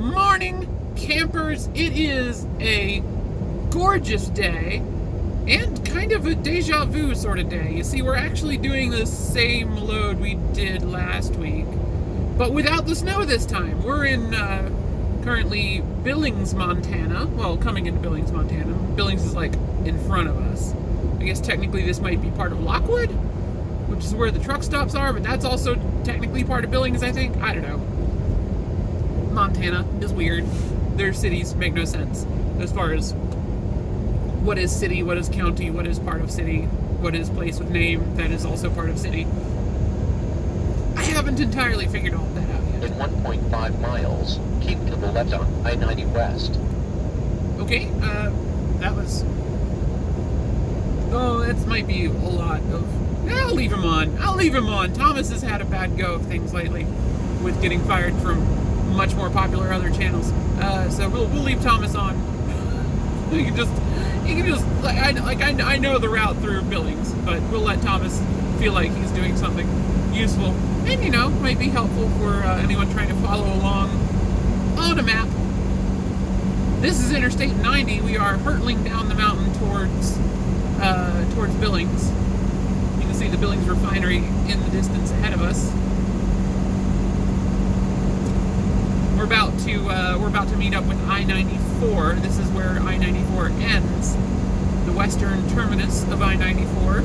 morning, campers. It is a gorgeous day and kind of a deja vu sort of day. You see, we're actually doing the same load we did last week, but without the snow this time. We're in currently Billings, Montana. Well, coming into Billings, Montana. Billings is like in front of us. I guess technically this might be part of Lockwood, which is where the truck stops are, but that's also technically part of Billings, I think. I don't know. Montana is weird. Their cities make no sense as far as what is city, what is county, what is part of city, what is place with name that is also part of city. I haven't entirely figured all that out yet. In 1.5 miles, keep to the left on I-90 West. Okay, that was... Oh, that might be a lot of... I'll leave him on. I'll leave him on. Thomas has had a bad go of things lately with getting fired from much more popular other channels. So we'll leave Thomas on. You can just I know the route through Billings, but we'll let Thomas feel like he's doing something useful and, you know, might be helpful for anyone trying to follow along on a map. This is Interstate 90. We are hurtling down the mountain towards Billings. You can see the Billings refinery in the distance ahead of us. We're about to meet up with I-94. This is where I-94 ends, the western terminus of I-94.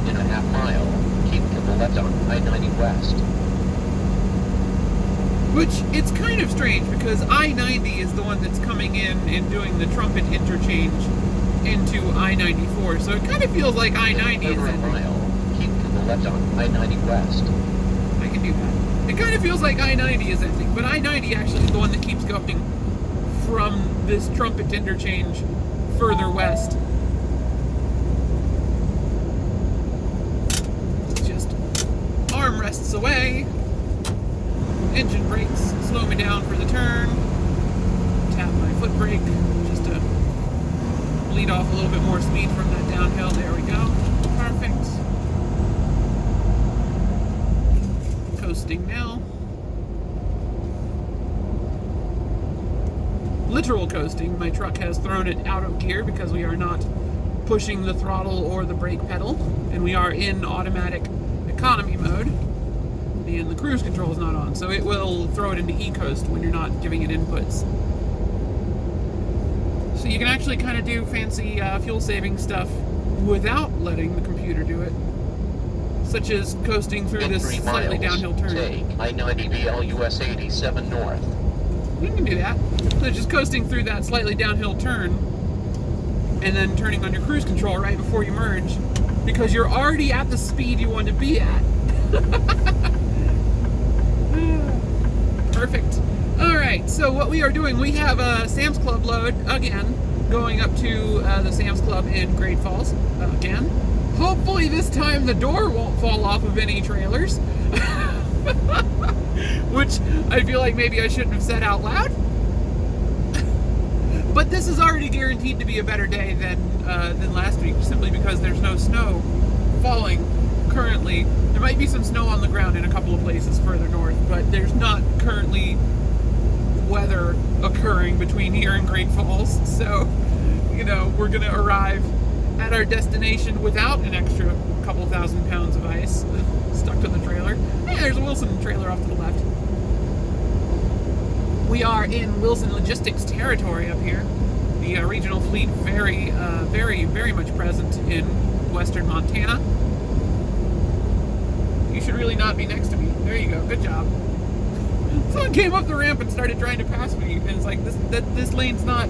In a half mile, keep to the left on I-90 West. Which, it's kind of strange because I-90 is the one that's coming in and doing the trumpet interchange into I-94. So it kind of feels like I-90 is in a mile, keep to the left on I-90 West. I can do that. It kind of feels like I-90 is ending, but I-90 actually is the one that keeps going from this trumpet interchange further west. Just arm rests away. Engine brakes slow me down for the turn. Tap my foot brake just to bleed off a little bit more speed from that downhill. There we go. Perfect. Coasting now. Literal coasting. My truck has thrown it out of gear because we are not pushing the throttle or the brake pedal, and we are in automatic economy mode, and the cruise control is not on, so it will throw it into e-coast when you're not giving it inputs. So you can actually kind of do fancy fuel saving stuff without letting the computer do it, such as coasting through this slightly downhill turn. Take I-90 VL US 87 north. You can do that. So just coasting through that slightly downhill turn and then turning on your cruise control right before you merge because you're already at the speed you want to be at. Perfect. Alright, so what we are doing, we have a Sam's Club load again going up to the Sam's Club in Great Falls again. Hopefully this time the door won't fall off of any trailers. Which I feel like maybe I shouldn't have said out loud. But this is already guaranteed to be a better day than last week, simply because there's no snow falling currently. There might be some snow on the ground in a couple of places further north, but there's not currently weather occurring between here and Great Falls. So, you know, we're gonna arrive at our destination without an extra couple thousand pounds of ice stuck to the trailer. Hey, there's a Wilson trailer off to the left. We are in Wilson Logistics territory up here. The regional fleet very much present in western Montana. You should really not be next to me. There you go. Good job. Someone came up the ramp and started trying to pass me, and it's like, this lane's not...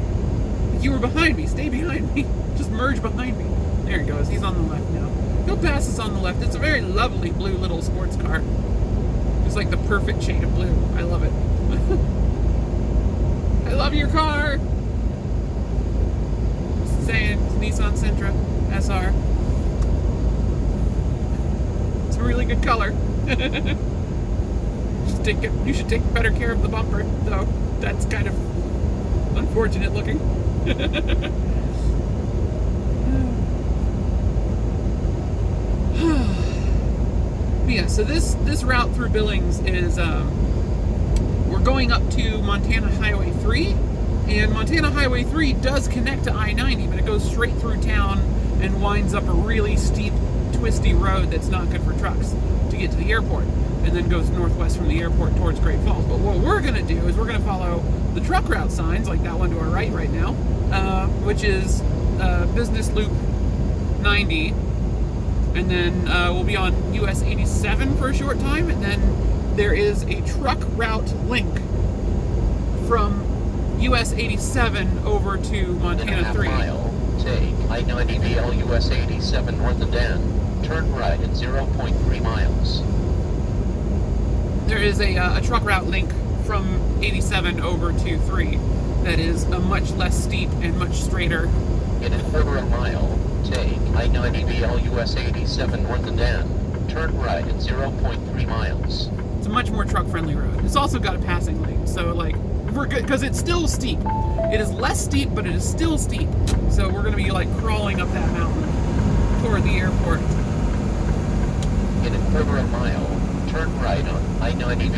You were behind me. Stay behind me. Just merge behind me. There he goes. He's on the left now. He'll pass us on the left. It's a very lovely blue little sports car. It's like the perfect shade of blue. I love it. I love your car. Just saying, it's Nissan Sentra SR. It's a really good color. You should take better care of the bumper, though. That's kind of unfortunate looking. Yeah, so this route through Billings is going up to Montana Highway 3, and Montana Highway 3 does connect to I-90, but it goes straight through town and winds up a really steep, twisty road that's not good for trucks to get to the airport, and then goes northwest from the airport towards Great Falls. But what we're going to do is we're going to follow the truck route signs, like that one to our right now, which is Business Loop 90, and then we'll be on US 87 for a short time, and then there is a truck route link from US 87 over to Montana 3. Mile, take I-90 US 87 north of Dan. Turn right at 0.3 miles. There is a truck route link from 87 over to 3 that is a much less steep and much straighter. In a quarter of a mile, take I-90 US 87 north of Dan. Turn right at 0.3 miles. It's a much more truck-friendly road. It's also got a passing lane, so like we're good because it's still steep. It is less steep, but it is still steep. So we're gonna be like crawling up that mountain toward the airport. In a quarter of a mile, turn right on I-90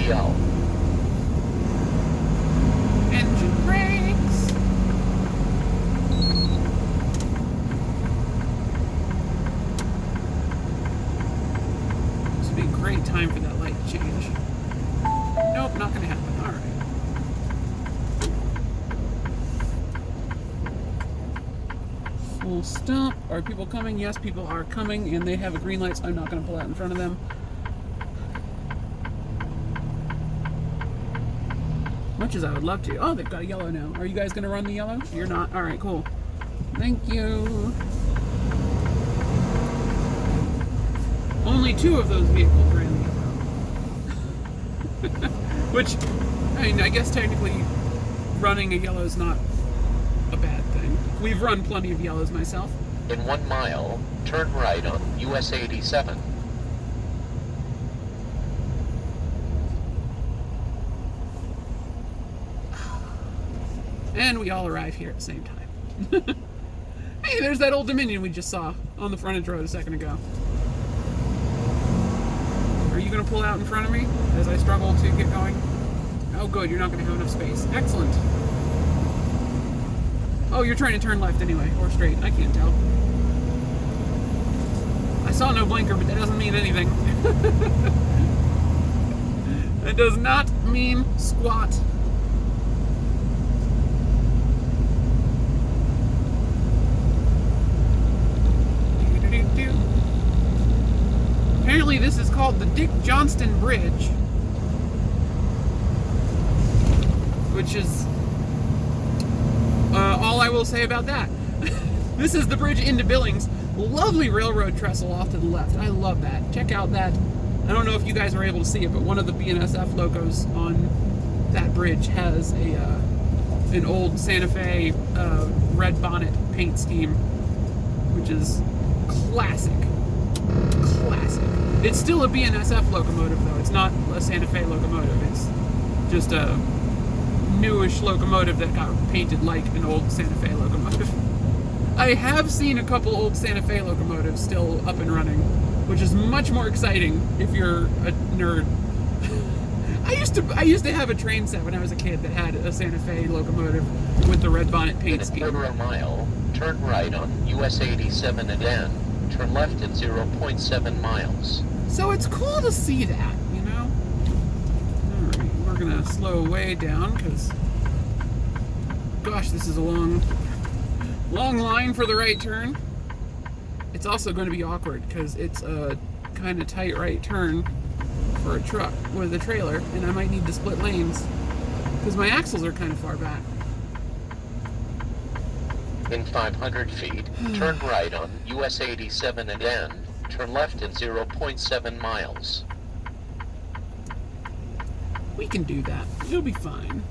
Engine brakes. This would be a great time for that light to change. Nope, not gonna happen. All right. Full stop. Are people coming? Yes, people are coming, and they have a green light, so I'm not gonna pull out in front of them. Much as I would love to. Oh, they've got a yellow now. Are you guys going to run the yellow? You're not? All right, cool. Thank you. Only 2 of those vehicles ran the yellow. Which, I mean, I guess technically running a yellow is not a bad thing. We've run plenty of yellows myself. In 1 mile, turn right on US 87. And we all arrive here at the same time. Hey, there's that old Dominion we just saw on the frontage road a second ago. Are you going to pull out in front of me as I struggle to get going? Oh, good. You're not going to have enough space. Excellent. Oh, you're trying to turn left anyway, or straight. I can't tell. I saw no blinker, but that doesn't mean anything. That does not mean squat. Apparently this is called the Dick Johnston Bridge, which is all I will say about that. This is the bridge into Billings. Lovely railroad trestle off to the left. I love that. Check out that. I don't know if you guys are able to see it, but one of the BNSF logos on that bridge has an old Santa Fe red bonnet paint scheme, which is classic. Classic. It's still a BNSF locomotive, though. It's not a Santa Fe locomotive. It's just a newish locomotive that got painted like an old Santa Fe locomotive. I have seen a couple old Santa Fe locomotives still up and running, which is much more exciting if you're a nerd. I used to have a train set when I was a kid that had a Santa Fe locomotive with the red bonnet paint scheme. In a quarter of a mile, turn right on US 87 and N. Turn left at 0.7 miles. So it's cool to see that, you know? Alright, we're gonna slow way down because, gosh, this is a long line for the right turn. It's also going to be awkward because it's a kind of tight right turn for a truck with a trailer, and I might need to split lanes because my axles are kind of far back. In 500 feet, turn right on US 87 and N. Turn left at 0.7 miles. We can do that. It'll be fine.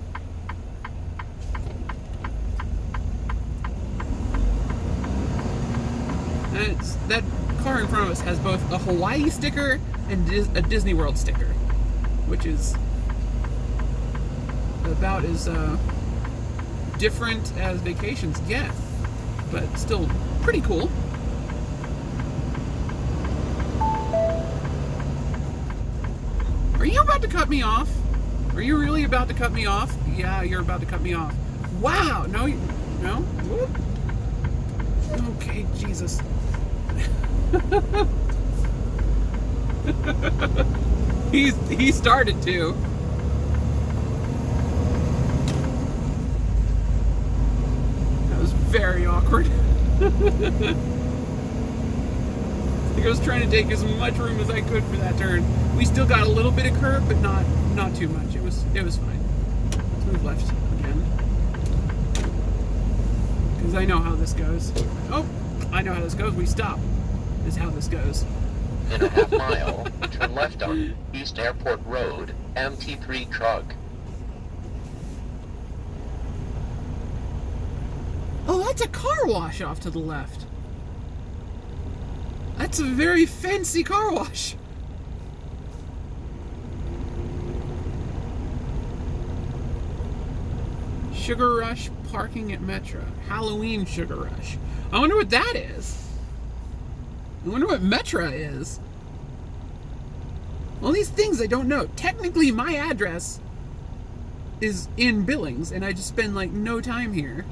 And that car in front of us has both a Hawaii sticker and a Disney World sticker, which is about as different as vacations get, but still pretty cool. Are you about to cut me off? Are you really about to cut me off? Yeah, you're about to cut me off. Wow! No, no? Whoop. Okay, Jesus. He started to. That was very awkward. I think I was trying to take as much room as I could for that turn. We still got a little bit of curb, but not too much. It was fine. Let's move left again. Because I know how this goes. Oh, I know how this goes. We stop. This is how this goes. In a half mile, turn left on East Airport Road, MT3 truck. Oh, that's a car wash off to the left. That's a very fancy car wash. Sugar Rush parking at Metro. Halloween Sugar Rush. I wonder what that is. I wonder what Metra is. All these things I don't know. Technically, my address is in Billings, and I just spend, like, no time here.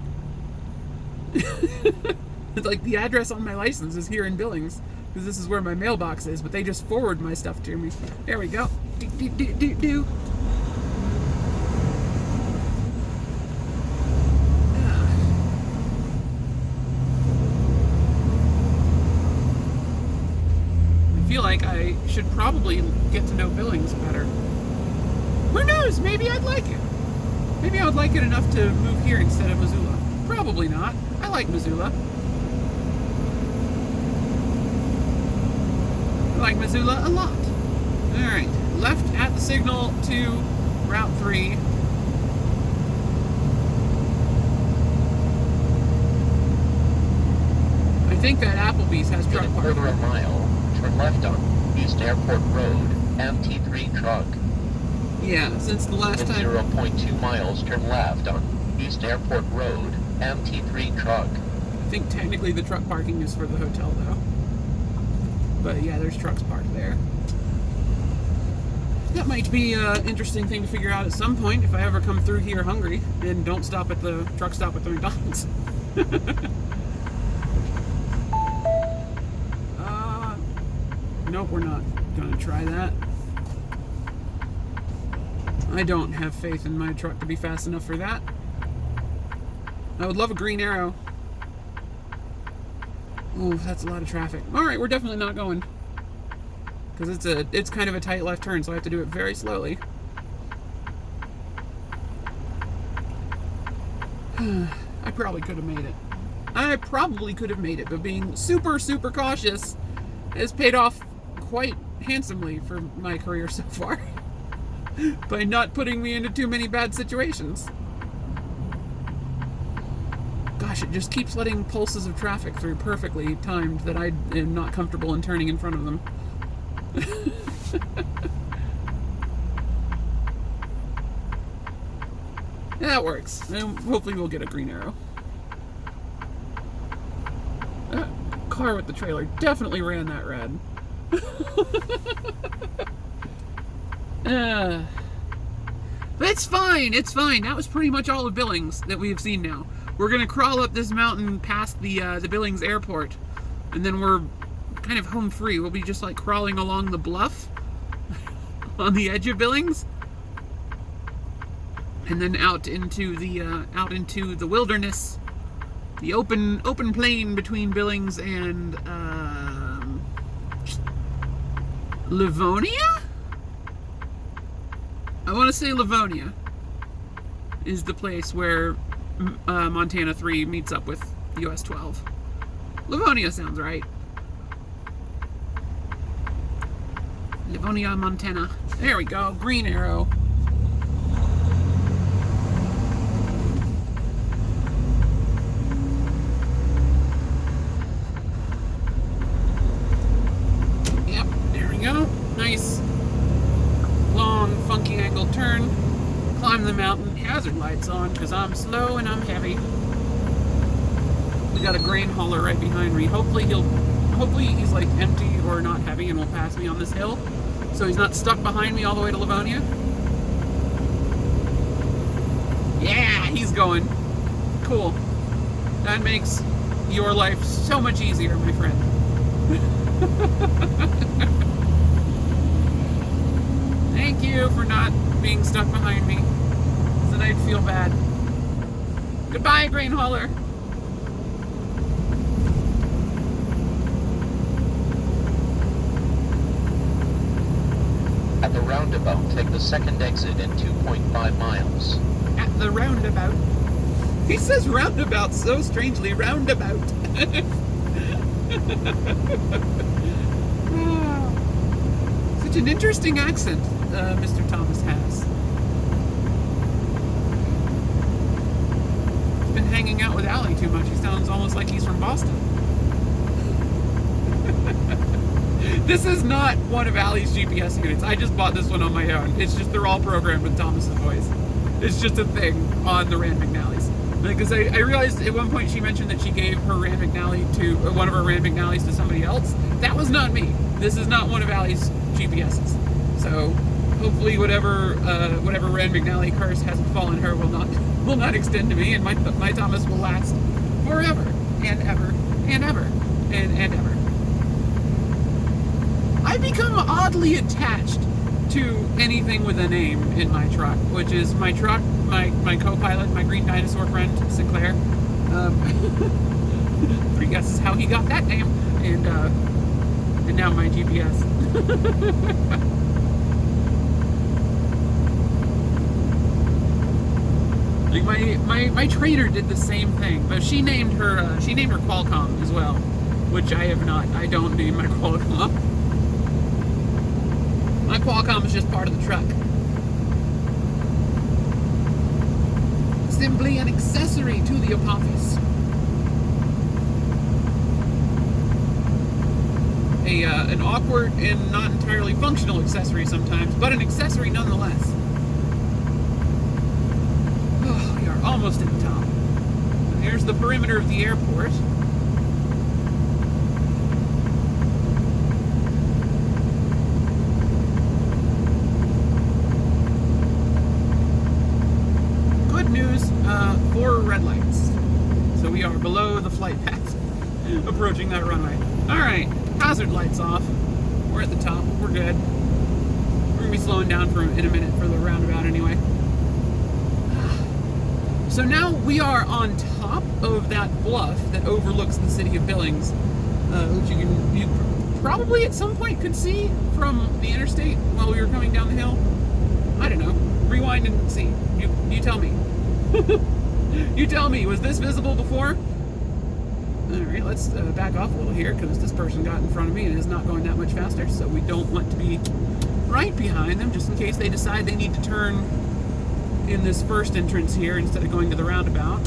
It's like, the address on my license is here in Billings, because this is where my mailbox is, but they just forward my stuff to me. There we go. Do. I feel like I should probably get to know Billings better. Who knows? Maybe I'd like it. Maybe I would like it enough to move here instead of Missoula. Probably not. I like Missoula. I like Missoula a lot. Alright, left at the signal to Route 3. I think that Applebee's has truck parking. In a quarter of a mile, turn left on East Airport Road, MT3 truck. Yeah, since the last In time... 0.2 miles, turn left on East Airport Road, MT3 truck. I think technically the truck parking is for the hotel, though. But yeah, there's trucks parked there. That might be an interesting thing to figure out at some point if I ever come through here hungry and don't stop at the truck stop at the McDonald's. Nope, we're not gonna try that. I don't have faith in my truck to be fast enough for that. I would love a green arrow. Ooh, that's a lot of traffic. Alright, we're definitely not going. Because it's kind of a tight left turn, so I have to do it very slowly. I probably could have made it. I probably could have made it, but being super, super cautious has paid off quite handsomely for my career so far. By not putting me into too many bad situations. Gosh, it just keeps letting pulses of traffic through perfectly timed that I am not comfortable in turning in front of them. That works. And hopefully we'll get a green arrow. That car with the trailer definitely ran that red. But it's fine, it's fine. That was pretty much all of Billings that we have seen now. We're gonna crawl up this mountain past the Billings airport, and then we're kind of home free. We'll be just like crawling along the bluff on the edge of Billings, and then out into the wilderness, the open plain between Billings and Livonia? I want to say Livonia is the place where Montana 3 meets up with US 12. Livonia sounds right. Livonia, Montana. There we go. Green arrow. Yep, there we go. Nice long, funky angled turn. Climb the mountain. Hazard lights on because I'm slow and I'm heavy. We got a grain hauler right behind me. Hopefully he's like empty or not heavy and will pass me on this hill, so he's not stuck behind me all the way to Livonia. Yeah, he's going. Cool. That makes your life so much easier, my friend. Thank you for not being stuck behind me, so then I'd feel bad. Goodbye, grain hauler. At the roundabout, take the second exit in 2.5 miles. At the roundabout. He says roundabout so strangely, roundabout. Such an interesting accent Mr. Thomas has. He's been hanging out with Allie too much. He sounds almost like he's from Boston. This is not one of Allie's GPS units. I just bought this one on my own. It's just they're all programmed with Thomas's voice. It's just a thing on the Rand McNally's. Because I realized at one point she mentioned that she gave her Rand McNally to one of her Rand McNallys to somebody else. That was not me. This is not one of Allie's GPSs. So hopefully whatever Rand McNally curse has befallen her will not extend to me, and my Thomas will last forever and ever and ever and ever. I become oddly attached to anything with a name in my truck, which is my truck, my co-pilot, my green dinosaur friend, Sinclair. 3 guesses how he got that name, and now my GPS. Like my trainer did the same thing, but she named her Qualcomm as well, which I have not. I don't name my Qualcomm. My Qualcomm is just part of the truck. Simply an accessory to the Apophis. An awkward and not entirely functional accessory sometimes, but an accessory nonetheless. Oh, we are almost at the top. Here's the perimeter of the airport. News, 4 red lights. So we are below the flight path, approaching that runway. Alright, hazard lights off. We're at the top, we're good. We're going to be slowing down in a minute for the roundabout anyway. So now we are on top of that bluff that overlooks the city of Billings, which you probably at some point could see from the interstate while we were coming down the hill. I don't know. Rewind and see. You tell me. You tell me, was this visible before? Alright, let's back off a little here, because this person got in front of me and is not going that much faster, so we don't want to be right behind them, just in case they decide they need to turn in this first entrance here instead of going to the roundabout.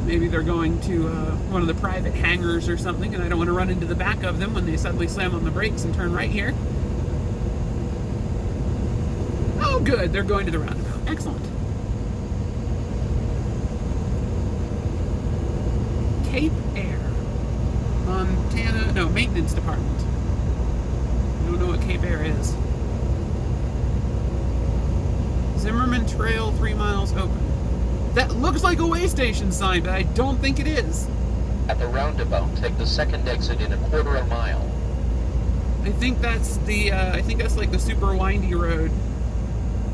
Maybe they're going to one of the private hangars or something, and I don't want to run into the back of them when they suddenly slam on the brakes and turn right here. Oh good, they're going to the roundabout. Excellent. Cape Air, Montana, no, maintenance department. I don't know what Cape Air is. Zimmerman Trail, 3 miles open. That looks like a way station sign, but I don't think it is. At the roundabout, take the second exit in a quarter of a mile. I think that's like the super windy road.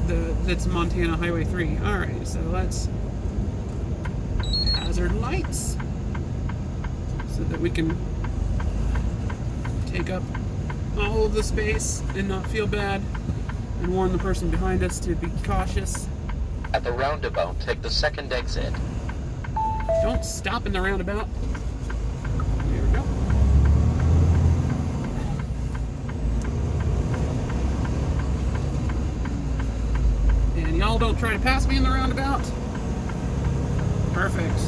That's Montana Highway 3. Alright, so let's hazard lights so that we can take up all of the space and not feel bad, and warn the person behind us to be cautious. At the roundabout, take the second exit. Don't stop in the roundabout. There we go. And y'all don't try to pass me in the roundabout. Perfect.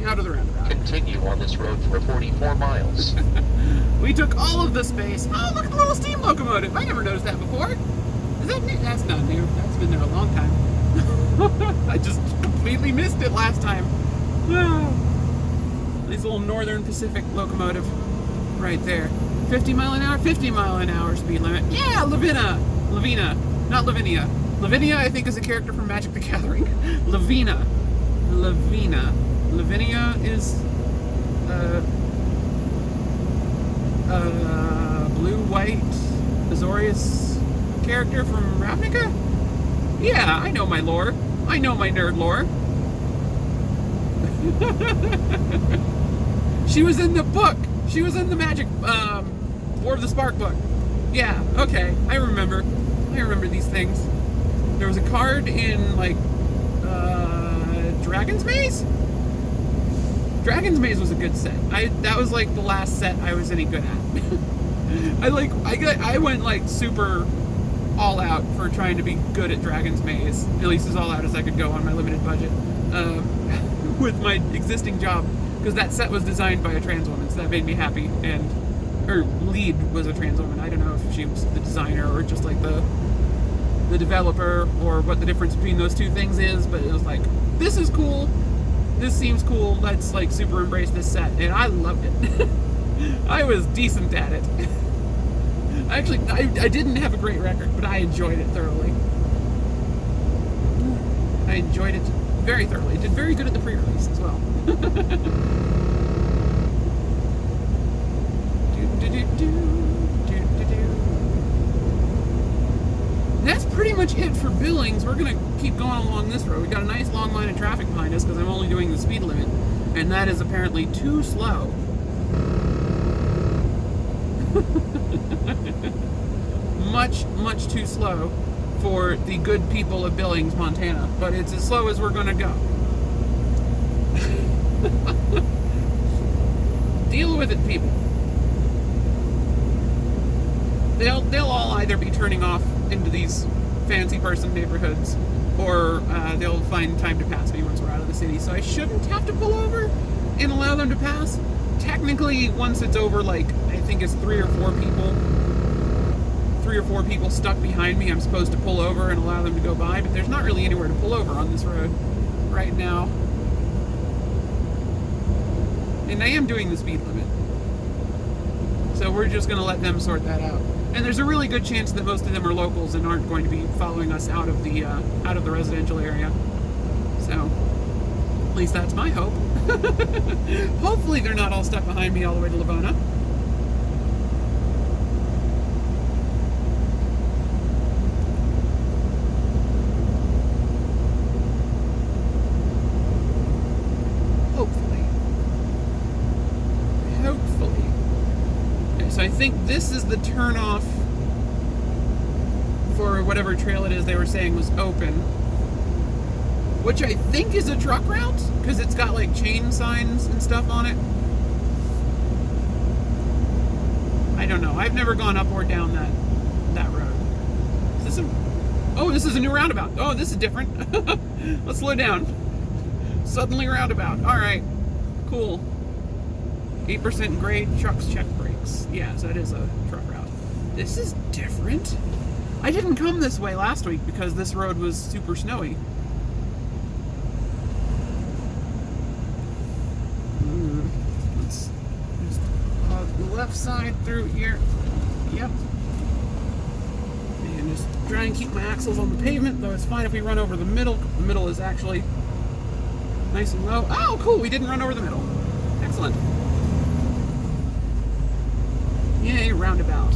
Out of the roundabout. Continue on this road for 44 miles. We took all of the space. Oh, look at the little steam locomotive. I never noticed that before. Is that new? That's not new. That's been there a long time. I just completely missed it last time. This little Northern Pacific locomotive right there. 50 mile an hour, 50 mile an hour speed limit. Yeah, Lavina, not Lavinia. Lavinia, I think, is a character from Magic the Gathering. Lavinia is blue-white Azorius character from Ravnica? Yeah, I know my lore. I know my nerd lore. She was in the book. She was in the Magic, War of the Spark book. Yeah, okay, I remember these things. There was a card in, like, Dragon's Maze? Dragon's Maze was a good set. That was, like, the last set I was any good at. I went, like, super all out for trying to be good at Dragon's Maze. At least as all out as I could go on my limited budget. With my existing job. Because that set was designed by a trans woman, so that made me happy. And her lead was a trans woman. I don't know if she was the designer or just like the developer, or what the difference between those two things is, but it was like, this is cool, this seems cool, let's like super embrace this set, and I loved it. I was decent at it. Actually, I didn't have a great record, but I enjoyed it thoroughly. I enjoyed it very thoroughly. Did very good at the pre-release as well. That's pretty much it for Billings. We're gonna keep going along this road. We got a nice long line of traffic behind us because I'm only doing the speed limit, and that is apparently too slow. much too slow for the good people of Billings, Montana, but it's as slow as we're gonna go. Deal with it, people. They'll all either be turning off into these fancy person neighborhoods, or they'll find time to pass me once we're out of the city. So I shouldn't have to pull over and allow them to pass. Technically, once it's over, like, I think it's 3 or 4 people stuck behind me, I'm supposed to pull over and allow them to go by, but there's not really anywhere to pull over on this road right now. And I am doing the speed limit. So we're just going to let them sort that out. And there's a really good chance that most of them are locals and aren't going to be following us out of the residential area. So, at least that's my hope. Hopefully they're not all stuck behind me all the way to Lavona. So I think this is the turnoff for whatever trail it is they were saying was open, which I think is a truck route because it's got like chain signs and stuff on it. I don't know. I've never gone up or down that road. Is this this is a new roundabout. Oh, this is different. Let's slow down. Suddenly roundabout. All right, cool. 8% grade, trucks check brakes. Yeah, so it is a truck route. This is different. I didn't come this way last week because this road was super snowy. Let's just the left side through here. Yep. And just try and keep my axles on the pavement, though it's fine if we run over the middle. The middle is actually nice and low. Oh, cool, we didn't run over the middle. Excellent. Yay, roundabout.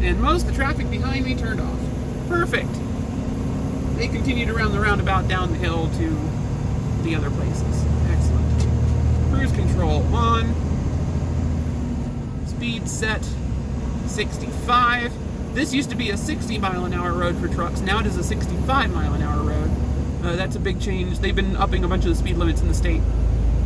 And most of the traffic behind me turned off. Perfect. They continued around the roundabout down the hill to the other places. Excellent. Cruise control on. Speed set 65. This used to be a 60-mile-an-hour road for trucks. Now it is a 65-mile-an-hour road. That's a big change. They've been upping a bunch of the speed limits in the state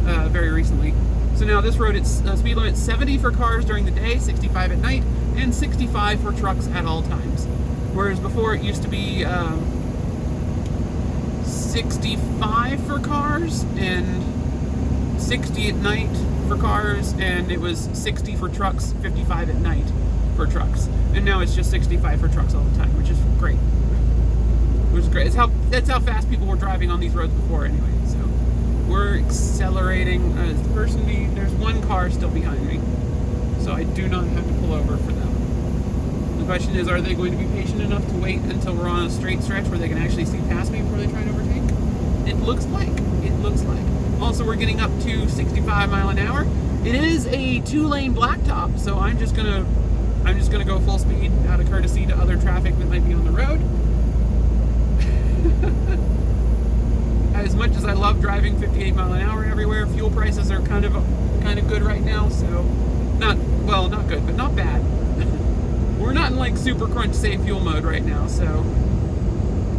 very recently. So now this road, it's speed limit 70 for cars during the day, 65 at night, and 65 for trucks at all times. Whereas before it used to be 65 for cars and 60 at night for cars, and it was 60 for trucks, 55 at night for trucks. And now it's just 65 for trucks all the time, which is great. Which is great. That's how fast people were driving on these roads before anyway, so. We're accelerating. There's one car still behind me, so I do not have to pull over for them. question is, are they going to be patient enough to wait until we're on a straight stretch where they can actually see past me before they try to overtake? It looks like. It looks like. Also, we're getting up to 65 mile an hour. It is a 2-lane blacktop, so I'm just gonna go full speed out of courtesy to other traffic that might be on the road. As much as I love driving 58 mile an hour everywhere, fuel prices are kind of good right now, so not good, but not bad. We're not in like super crunch safe fuel mode right now, so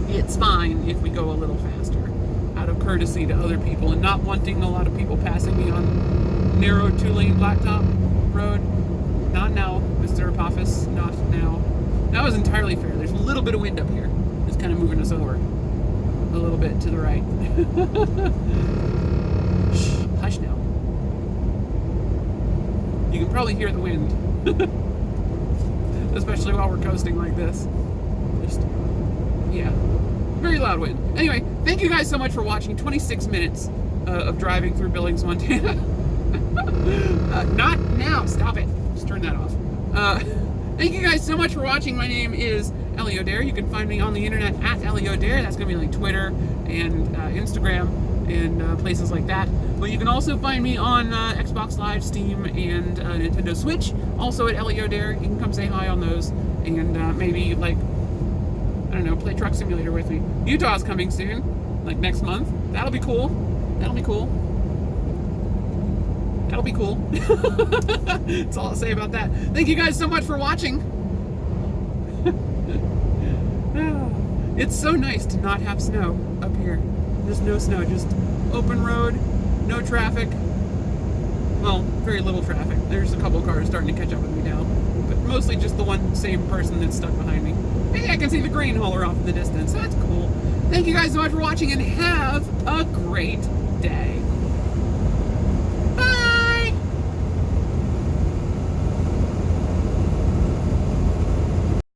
it's fine if we go a little faster out of courtesy to other people and not wanting a lot of people passing me on narrow 2-lane blacktop road. Not now, Mr. Apophis, not now. That was entirely fair. There's a little bit of wind up here. It's kind of moving us over a little bit to the right. Shh, hush now. You can probably hear the wind. Especially while we're coasting like this. Just, yeah. Very loud wind. Anyway, thank you guys so much for watching. 26 minutes of driving through Billings, Montana. Not now. Stop it. Just turn that off. Thank you guys so much for watching. My name is Ellie O'Dare. You can find me on the internet at Ellie O'Dare. That's going to be like Twitter and Instagram and places like that. But you can also find me on Xbox Live, Steam, and Nintendo Switch. Also at Ellie O'Dare. You can come say hi on those and maybe, like, I don't know, play Truck Simulator with me. Utah's coming soon, like next month. That'll be cool. That'll be cool. That'll be cool. That's all I'll say about that. Thank you guys so much for watching. It's so nice to not have snow up here. There's no snow, just open road, no traffic. Well, very little traffic. There's a couple cars starting to catch up with me now, but mostly just the same person that's stuck behind me. Hey, I can see the grain hauler off in the distance. That's cool. Thank you guys so much for watching and have a great day.